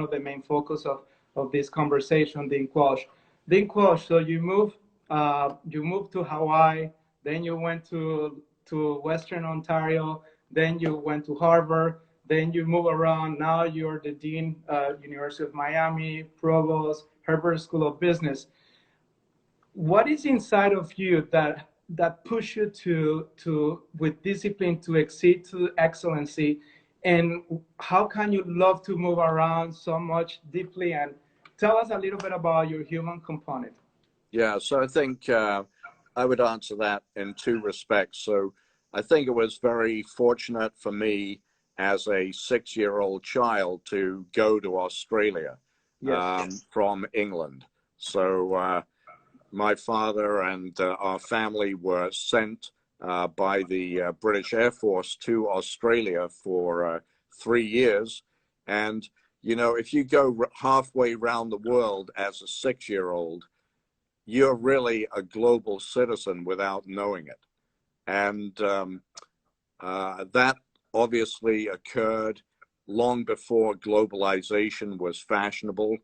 of the main focus of this conversation, Dean Quelch. Dean Quelch, so you moved to Hawaii, then you went to Western Ontario, then you went to Harvard, then you move around. Now you're the Dean, University of Miami, Provost, Herbert School of Business. What is inside of you that push you to with discipline to exceed to excellency, and how can you love to move around so much deeply? And tell us a little bit about your human component. Yeah, so I think I would answer that in two respects. So I think it was very fortunate for me as a 6-year-old child to go to Australia. Yes. From England. So my father and our family were sent by the British Air Force to Australia for 3 years. And, you know, if you go halfway around the world as a 6-year-old, you're really a global citizen without knowing it. And that obviously occurred long before globalization was fashionable.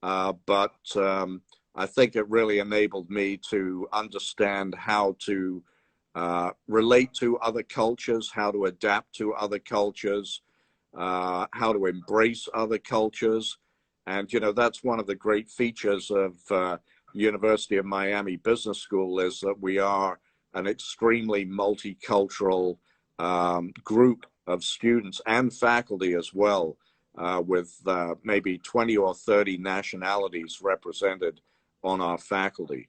But I think it really enabled me to understand how to relate to other cultures, how to adapt to other cultures, how to embrace other cultures. And, you know, that's one of the great features of University of Miami Business School, is that we are an extremely multicultural group of students and faculty as well, with maybe 20 or 30 nationalities represented on our faculty.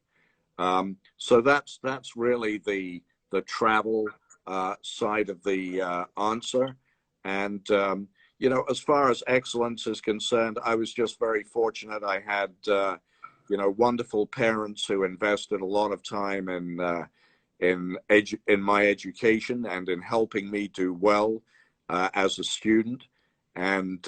So that's really the travel side of the answer. And you know, as far as excellence is concerned, I was just very fortunate. I had you know, wonderful parents who invested a lot of time in my education and in helping me do well as a student. And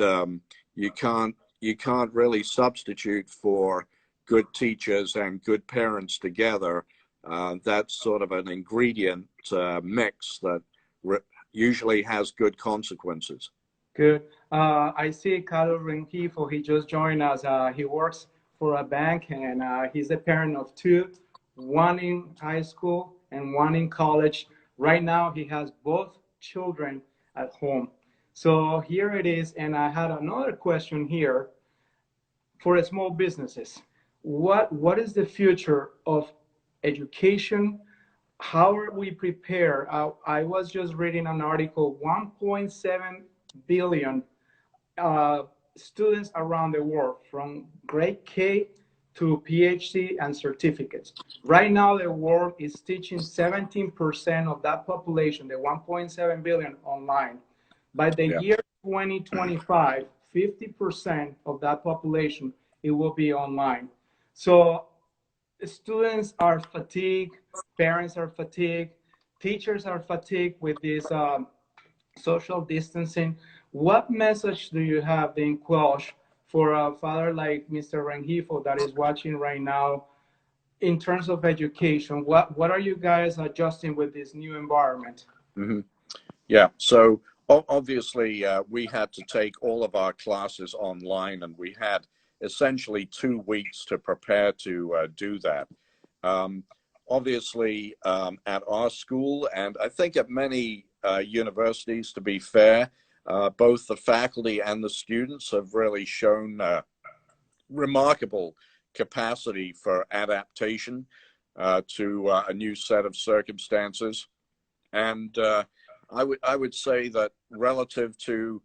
you can't really substitute for good teachers and good parents together. That's sort of an ingredient mix that usually has good consequences. Good. I see Carlos Rengifo. He just joined us. He works for a bank, and he's a parent of 2, one in high school and one in college. Right now, he has both children at home. So here it is. And I had another question here for small businesses. What is the future of education? How are we prepared? I was just reading an article, 1.7 billion students around the world, from grade K to PhD and certificates. Right now, the world is teaching 17% of that population, the 1.7 billion, online. By the year 2025, 50% of that population, it will be online. So students are fatigued, parents are fatigued, teachers are fatigued with this social distancing. What message do you have, Dean Quelch, for a father like Mr. Rengifo that is watching right now in terms of education? What are you guys adjusting with this new environment? Mm-hmm. Yeah, so obviously we had to take all of our classes online, and we had essentially 2 weeks to prepare to do that. Obviously at our school, and I think at many universities, to be fair, both the faculty and the students have really shown remarkable capacity for adaptation to a new set of circumstances. And I would say that relative to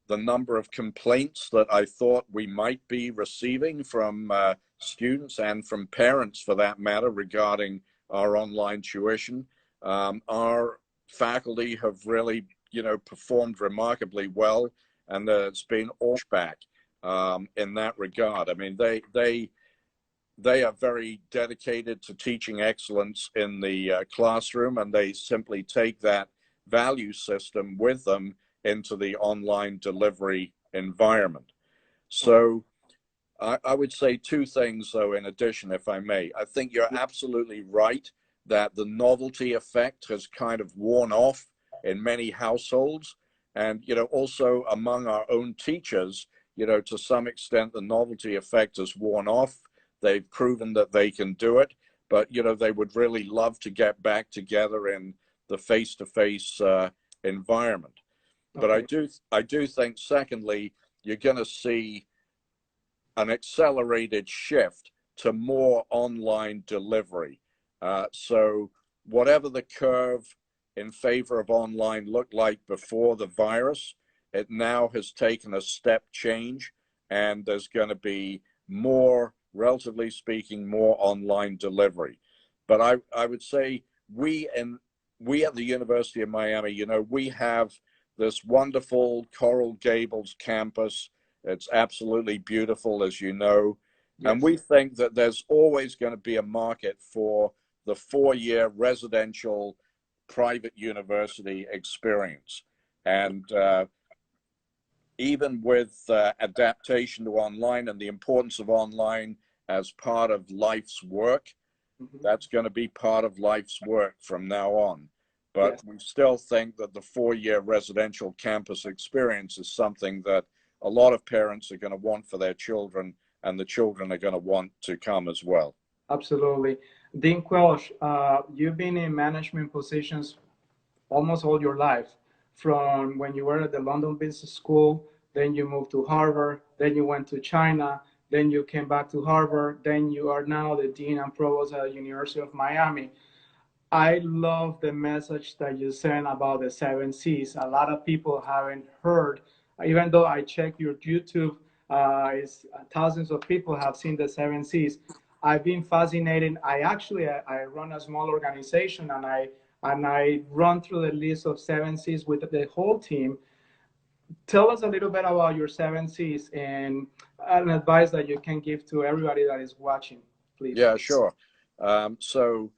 the number of complaints that I thought we might be receiving from students and from parents, for that matter, regarding our online tuition, our faculty have really, you know, performed remarkably well, and there's been pushback in that regard. I mean, they are very dedicated to teaching excellence in the classroom, and they simply take that value system with them into the online delivery environment. So I would say 2 things, though, in addition, if I may. I think you're absolutely right that the novelty effect has kind of worn off in many households. And, you know, also among our own teachers, you know, to some extent, the novelty effect has worn off. They've proven that they can do it, but, you know, they would really love to get back together in the face-to-face environment. But I do think, secondly, you're going to see an accelerated shift to more online delivery. So whatever the curve in favor of online looked like before the virus, it now has taken a step change, and there's going to be more, relatively speaking, more online delivery. But I would say we at the University of Miami, you know, we have this wonderful Coral Gables campus. It's absolutely beautiful, as you know. Yes. And we think that there's always going to be a market for the 4-year residential private university experience. And even with adaptation to online and the importance of online as part of life's work, that's going to be part of life's work from now on. But yes, we still think that the 4-year residential campus experience is something that a lot of parents are going to want for their children, and the children are going to want to come as well. Absolutely. Dean Quelch, you've been in management positions almost all your life, from when you were at the London Business School, then you moved to Harvard, then you went to China, then you came back to Harvard, then you are now the Dean and Provost at the University of Miami. I love the message that you sent about the 7 C's. A lot of people haven't heard, even though I check your YouTube, thousands of people have seen the 7 C's. I've been fascinated. I run a small organization, and I run through the list of 7 C's with the whole team. Tell us a little bit about your 7 C's and an advice that you can give to everybody that is watching, please. Yeah, sure. So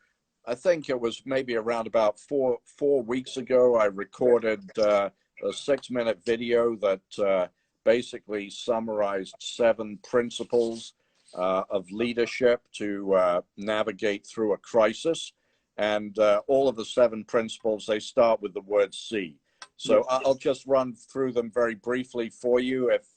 I think it was maybe around about four weeks ago, I recorded a 6-minute video that basically summarized 7 principles of leadership to navigate through a crisis. And all of the 7 principles, they start with the word C. So I'll just run through them very briefly for you if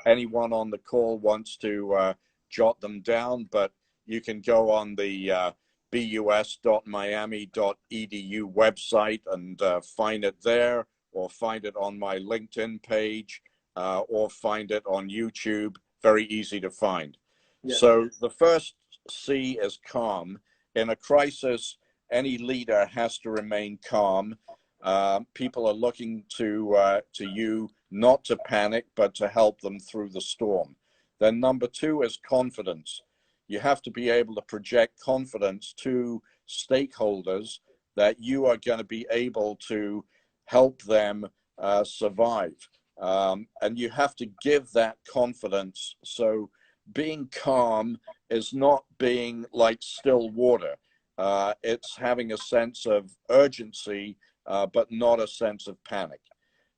anyone on the call wants to jot them down. But you can go on the bus.miami.edu website and find it there, or find it on my LinkedIn page, or find it on YouTube. Very easy to find. Yes. So the first C is calm. In a crisis, any leader has to remain calm. People are looking to you not to panic, but to help them through the storm. Then number 2 is confidence. You have to be able to project confidence to stakeholders that you are going to be able to help them survive. And you have to give that confidence. So being calm is not being like still water. It's having a sense of urgency, but not a sense of panic.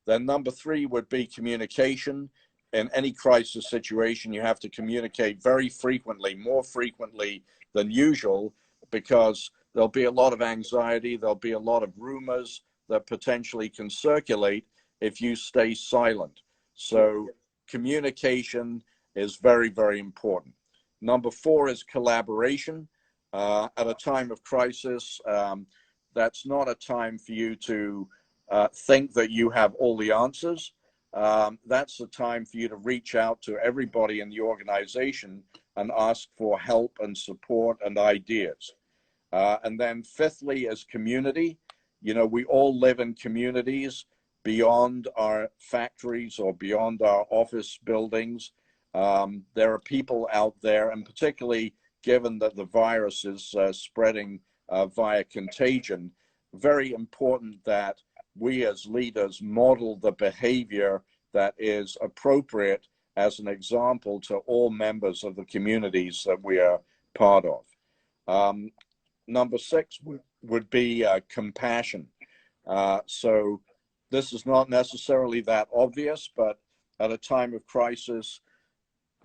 Then number 3 would be communication. In any crisis situation, you have to communicate very frequently, more frequently than usual, because there'll be a lot of anxiety, there'll be a lot of rumors that potentially can circulate if you stay silent. So communication is very, very important. Number 4 is collaboration. At a time of crisis, that's not a time for you to think that you have all the answers. That's the time for you to reach out to everybody in the organization and ask for help and support and ideas. And then 5thly is community. You know, we all live in communities beyond our factories or beyond our office buildings. There are people out there, and particularly given that the virus is spreading via contagion, very important that we as leaders model the behavior that is appropriate as an example to all members of the communities that we are part of. Number 6 would be compassion. So this is not necessarily that obvious, but at a time of crisis,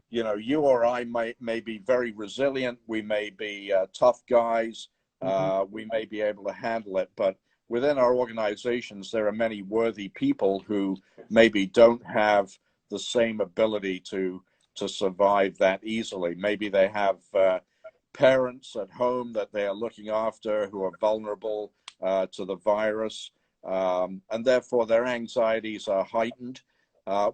you know, you or I may be very resilient. We may be tough guys. We may be able to handle it, but within our organizations, there are many worthy people who maybe don't have the same ability to survive that easily. Maybe they have parents at home that they are looking after who are vulnerable to the virus, and therefore their anxieties are heightened.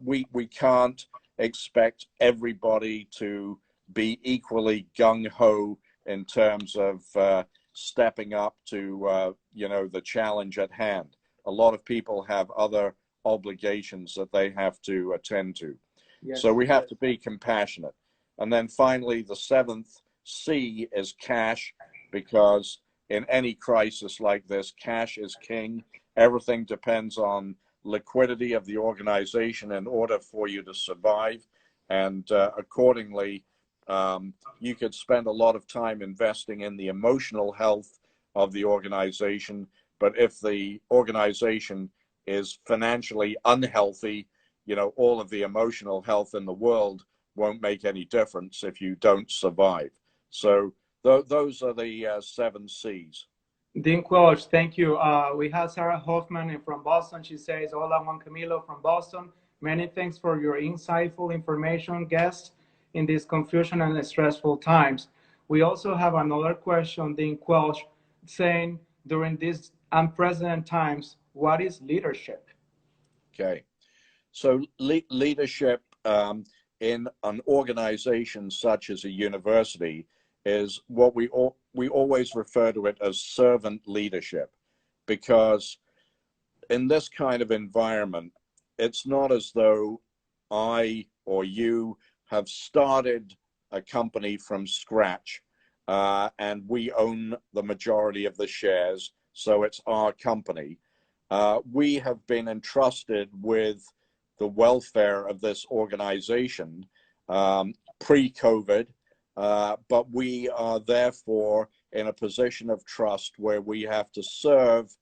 We can't expect everybody to be equally gung-ho in terms of stepping up to the challenge at hand. A lot of people have other obligations that they have to attend to. Yes. So we have to be compassionate. And then finally, the seventh C is cash, because in any crisis like this, cash is king. Everything depends on liquidity of the organization in order for you to survive. And accordingly, you could spend a lot of time investing in the emotional health of the organization. But if the organization is financially unhealthy, all of the emotional health in the world won't make any difference if you don't survive. So those are the 7 C's. Dean Quelch, thank you. We have Sarah Hoffman from Boston. She says, "Hola, Juan Camilo from Boston. Many thanks for your insightful information, guests, in these confusion and stressful times." We also have another question, Dean Quelch, saying, during these unprecedented times, what is leadership? Okay. So leadership in an organization such as a university is what we always refer to it as servant leadership, because in this kind of environment, it's not as though I or you have started a company from scratch and we own the majority of the shares, so it's our company. We have been entrusted with the welfare of this organization pre-COVID, but we are therefore in a position of trust where we have to serve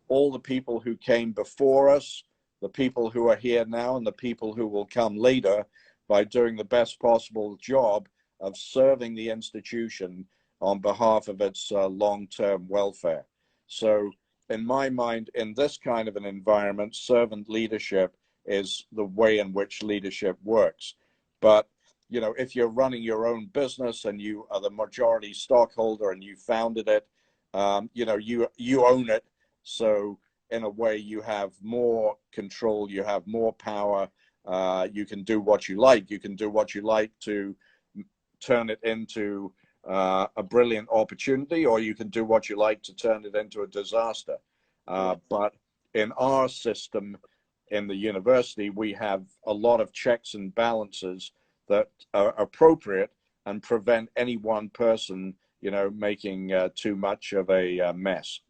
all the people who came before us, the people who are here now, and the people who will come later, by doing the best possible job of serving the institution on behalf of its long-term welfare. So in my mind, in this kind of an environment, servant leadership is the way in which leadership works. But if you're running your own business and you are the majority stockholder and you founded it, you own it. So in a way, you have more control, you have more power. You can do what you like. You can do what you like to turn it into a brilliant opportunity, or you can do what you like to turn it into a disaster. But in our system, in the university, we have a lot of checks and balances that are appropriate and prevent any one person, making too much of a mess.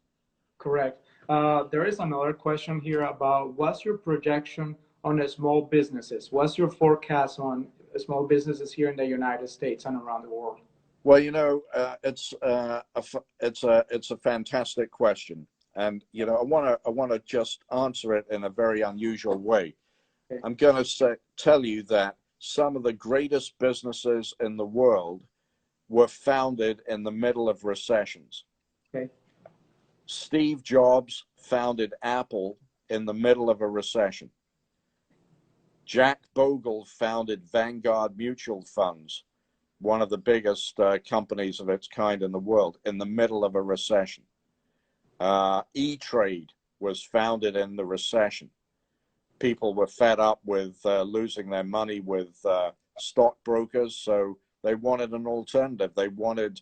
Correct. There is another question here about what's your projection on small businesses? What's your forecast on small businesses here in the United States and around the world? Well, it's a fantastic question. And I want to just answer it in a very unusual way. Okay. I'm going to tell you that some of the greatest businesses in the world were founded in the middle of recessions. Okay. Steve Jobs founded Apple in the middle of a recession. Jack Bogle founded Vanguard Mutual Funds, one of the biggest companies of its kind in the world, in the middle of a recession. E-Trade was founded in the recession. People were fed up with losing their money with stockbrokers, so they wanted an alternative. They wanted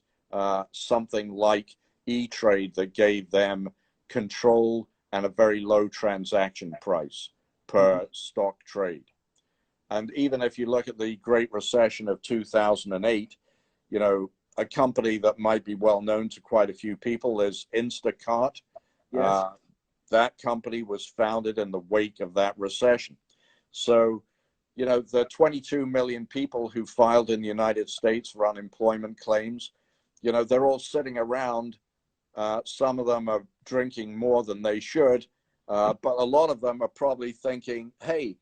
something like E-Trade that gave them control and a very low transaction price per stock trade. And even if you look at the Great Recession of 2008, a company that might be well known to quite a few people is Instacart. Yes. That company was founded in the wake of that recession. So, the 22 million people who filed in the United States for unemployment claims, they're all sitting around. Some of them are drinking more than they should, but a lot of them are probably thinking, hey,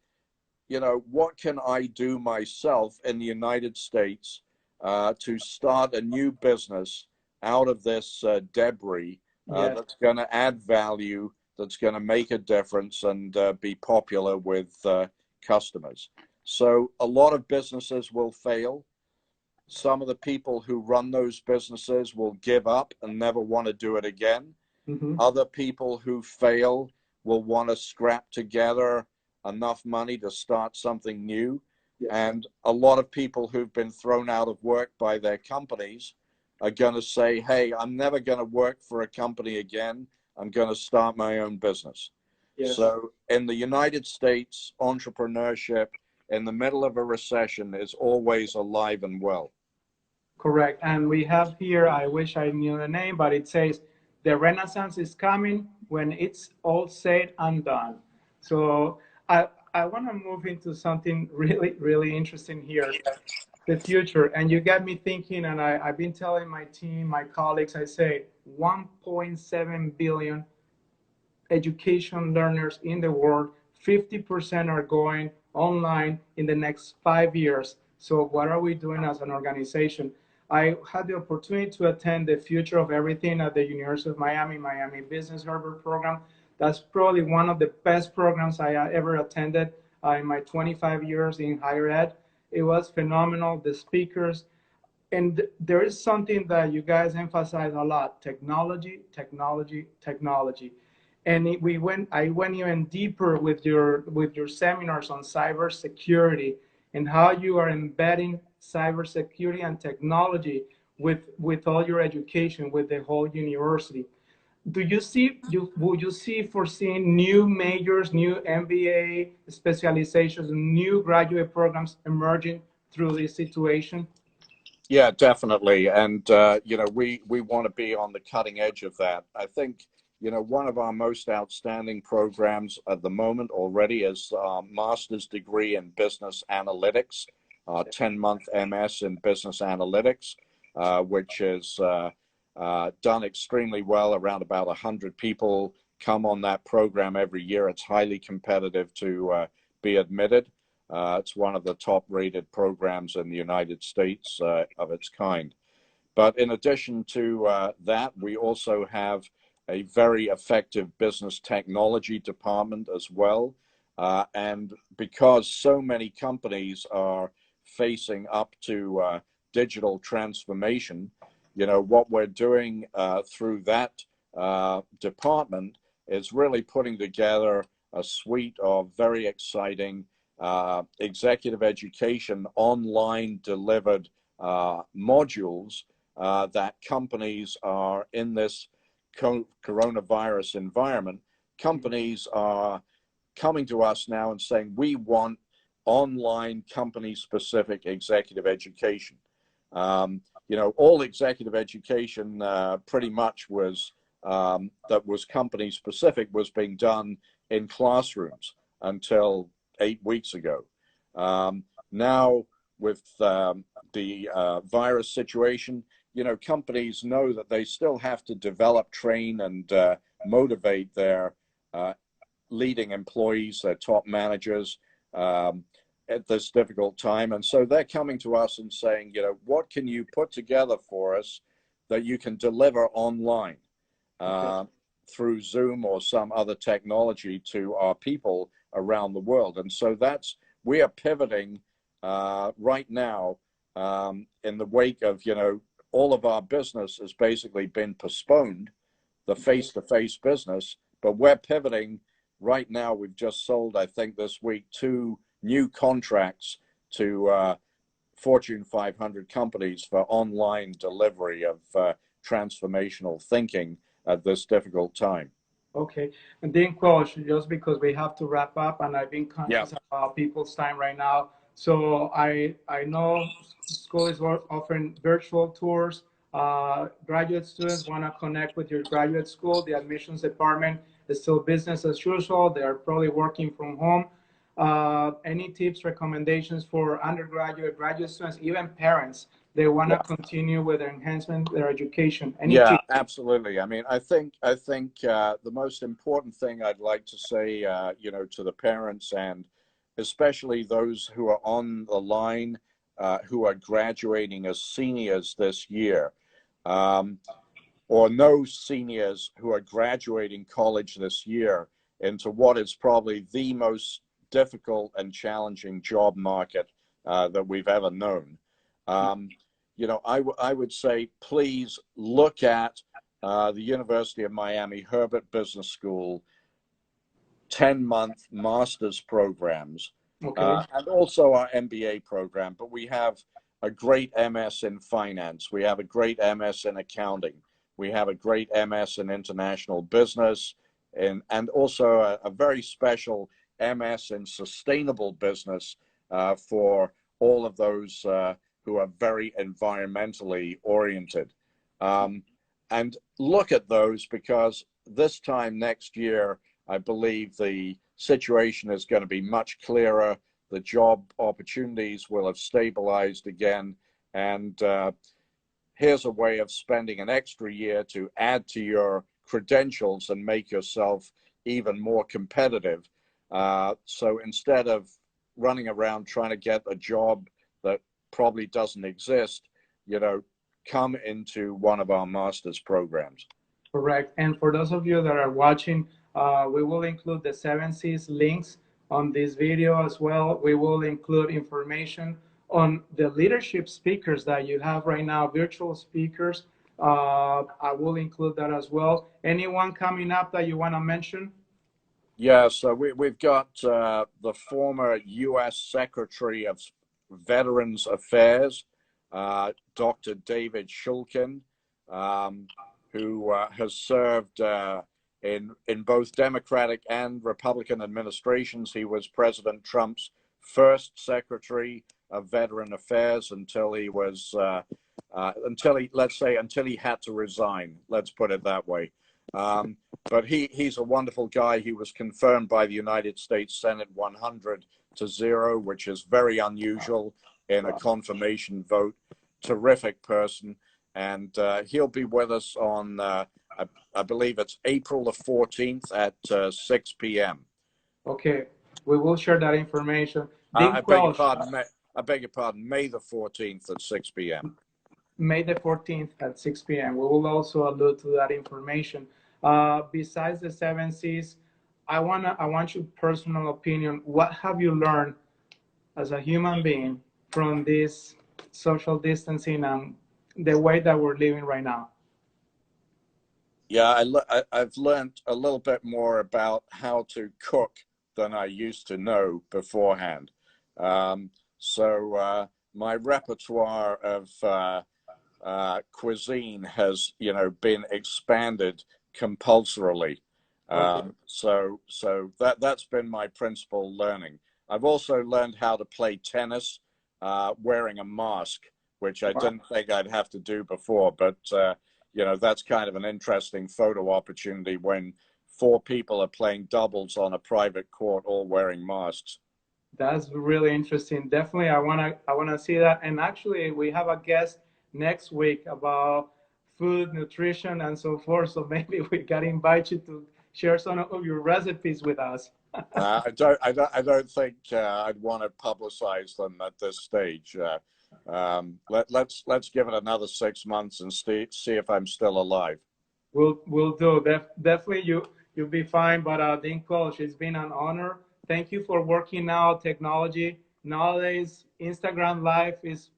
what can I do myself in the United States to start a new business out of this debris that's going to add value, that's going to make a difference and be popular with customers. So a lot of businesses will fail. Some of the people who run those businesses will give up and never want to do it again. Other people who fail will want to scrap together enough money to start something new. Yes. And a lot of people who've been thrown out of work by their companies are going to say, hey, I'm never going to work for a company again. I'm going to start my own business. Yes. So in the United States, entrepreneurship in the middle of a recession is always alive and well. Correct. And we have here, I wish I knew the name, but it says, the Renaissance is coming when it's all said and done. So I want to move into something really, really interesting here, the future. And you got me thinking, and I've been telling my team, my colleagues, I say 1.7 billion education learners in the world, 50% are going online in the next 5 years. So what are we doing as an organization? I had the opportunity to attend the Future of Everything at the University of Miami Business Herbert program. That's probably one of the best programs I ever attended in my 25 years in higher ed. It was phenomenal, the speakers. And there is something that you guys emphasize a lot, technology, technology, technology. And I went even deeper with your seminars on cybersecurity and how you are embedding cybersecurity and technology with all your education, with the whole university. Would you foreseeing new majors, new MBA specializations, new graduate programs emerging through this situation? Yeah, definitely. And, we want to be on the cutting edge of that. I think, one of our most outstanding programs at the moment already is our master's degree in business analytics, 10-month MS in business analytics, which is done extremely well. Around about 100 people come on that program every year. It's highly competitive to be admitted. It's one of the top-rated programs in the United States of its kind. But in addition to that, we also have a very effective business technology department as well. And because so many companies are facing up to digital transformation, what we're doing through that department is really putting together a suite of very exciting executive education online delivered modules that companies are in this coronavirus environment. Companies are coming to us now and saying, we want online company specific executive education. All executive education pretty much was that was company specific was being done in classrooms until 8 weeks ago. Now with the virus situation, companies know that they still have to develop, train, and motivate their leading employees, their top managers at this difficult time. And so they're coming to us and saying, what can you put together for us that you can deliver online through Zoom or some other technology to our people around the world? And so we are pivoting right now in the wake of, all of our business has basically been postponed, the face-to-face business, but we're pivoting right now. We've just sold, I think this week, 2 new contracts to Fortune 500 companies for online delivery of transformational thinking at this difficult time. Okay. And then, Quelch, just because we have to wrap up, and I've been conscious about people's time right now. So I know school is offering virtual tours. Graduate students want to connect with your graduate school. The admissions department is still business as usual. They're probably working from home. Any tips, recommendations for undergraduate, graduate students, even parents? They want to continue with their enhancement, their education. Tips? Absolutely. I mean, I think the most important thing I'd like to say, to the parents, and especially those who are on the line, who are graduating as seniors this year, or no seniors who are graduating college this year into what is probably the most difficult and challenging job market that we've ever known. You know, I would say, please look at the University of Miami Herbert Business School 10-month master's programs, Okay. and also our MBA program. But we have a great MS in finance. We have a great MS in accounting. We have a great MS in international business, and also a very special MS in sustainable business for all of those who are very environmentally oriented. And look at those, because this time next year, I believe the situation is going to be much clearer. The job opportunities will have stabilized again. And here's a way of spending an extra year to add to your credentials and make yourself even more competitive. So instead of running around trying to get a job that probably doesn't exist, you know, come into one of our master's programs. Correct. And for those of you that are watching, we will include the 7Cs links on this video as well. We will include information on the leadership speakers that you have right now, virtual speakers. I will include that as well. Anyone coming up that you want to mention? Yeah, so we've got the former U.S. Secretary of Veterans Affairs, Dr. David Shulkin, who has served in both Democratic and Republican administrations. He was President Trump's first Secretary of Veteran Affairs until he was, until he had to resign. Let's put it that way. But he's a wonderful guy. He was confirmed by the United States Senate 100-0, which is very unusual in a confirmation vote. Terrific person. And he'll be with us on, I believe it's April the 14th at 6 p.m. Okay, we will share that information. I beg your pardon, May the 14th at 6 p.m. May the 14th at 6 p.m. We will also allude to that information. Besides the 7Cs, I want your personal opinion. What have you learned as a human being from this social distancing and the way that we're living right now? Yeah, I've learned a little bit more about how to cook than I used to know beforehand. So my repertoire of cuisine has, you know, been expanded compulsorily. Okay. So that's been my principal learning. I've also learned how to play tennis wearing a mask, which I didn't think I'd have to do before, but you know, that's kind of an interesting photo opportunity when 4 people are playing doubles on a private court, all wearing masks. That's really interesting. Definitely, I wanna see that. And actually, we have a guest next week about food, nutrition, and so forth. So maybe we can invite you to share some of your recipes with us. I don't think I'd want to publicize them at this stage. Let's give it another 6 months and see if I'm still alive. We'll do. Definitely, you'll be fine. But Dean Quelch, it's been an honor. Thank you for working out technology. Nowadays, Instagram Live is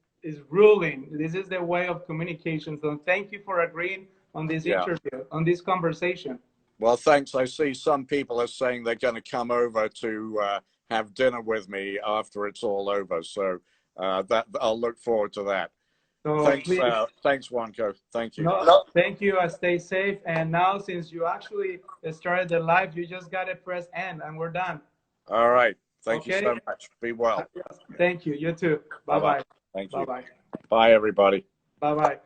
ruling. This is the way of communication. So thank you for agreeing on this interview, on this conversation. Well, thanks. I see some people are saying they're going to come over to have dinner with me after it's all over. So that I'll look forward to that. So thanks, Juanco. Thank you. No, thank you. Stay safe. And now, since you actually started the live, you just got to press end, and we're done. All right. Thank you so much. Be well. Thank you. You too. Bye-bye. Thank you. Bye-bye. Bye, everybody. Bye-bye.